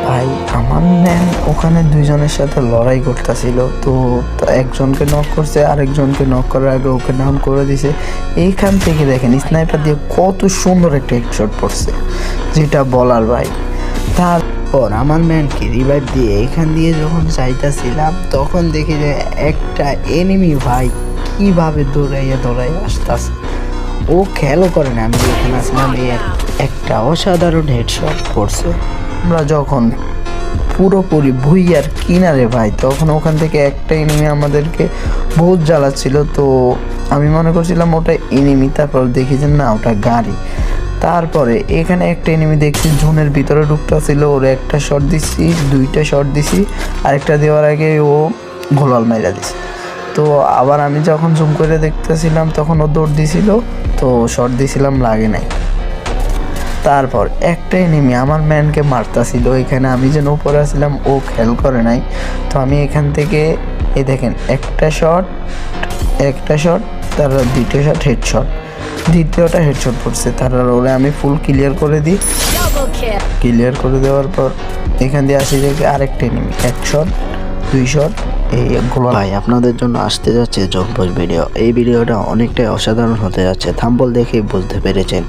ভাই আমার ম্যান ওখানে দুইজনের সাথে লড়াই করতেছিল, তো একজনকে নক করছে, আরেকজনকে নক করার আগে ওকে ডাউন করে দিছে। এইখান থেকে দেখেন স্নাইপার দিয়ে কত সুন্দর একটা হেডশট পড়ছে, যেটা বলার ভাই। তারপর আমার ম্যানকে রিভাইভ দিয়ে এখান দিয়ে যখন যাইতেছিলাম তখন দেখি যে একটা এনিমি ভাই কিভাবে দৌড়াইয়া আসতেছে। ও খেয়ালও করে না আমি এখানে আসলাম, একটা অসাধারণ হেডশট পড়ছে। আমরা যখন পুরোপুরি ভুইয়ার কিনারে ভাই, তখন ওখান থেকে একটা এনিমি আমাদেরকে বহুত জ্বালাচ্ছিল, তো আমি মনে করছিলাম ওটা এনিমি, তারপর দেখি যে না ওটা গাড়ি। তারপরে এখানে একটা এনিমি দেখছি জোনের ভিতরে ঢুকতেছিল, ওর একটা শট দিচ্ছি, দুইটা শট দিছি, আরেকটা দেওয়ার আগে ও গোলাল মাইরা দিছে। তো আবার আমি যখন জুম করে দেখতেছিলাম তখন ও দৌড় দিছিল, তো শট দিছিলাম লাগে নাই। তারপর একটা এনিমি আমার ম্যানকে মারতাছিল, এখানে আমি যেন উপরে আসছিলাম, ও খেয়াল করে নাই। তো আমি এখান থেকে এই দেখেন একটা শট তার দ্বিতীয় শট হেডশট, দ্বিতীয়টা হেডশট পড়ছে, তার ওরে আমি ফুল ক্লিয়ার করে দিই। ক্লিয়ার করে দেওয়ার পর এখান দিয়ে আসি দেখি আরেকটা এনিমি, এক শট দুই শট এইগুলো। ভাই আপনাদের জন্য আসতে যাচ্ছে জম্পোজ ভিডিও। এই ভিডিওটা অনেকটাই অসাধারণ হতে যাচ্ছে, থাম্বনেল দেখেই বুঝতে পেরেছেন।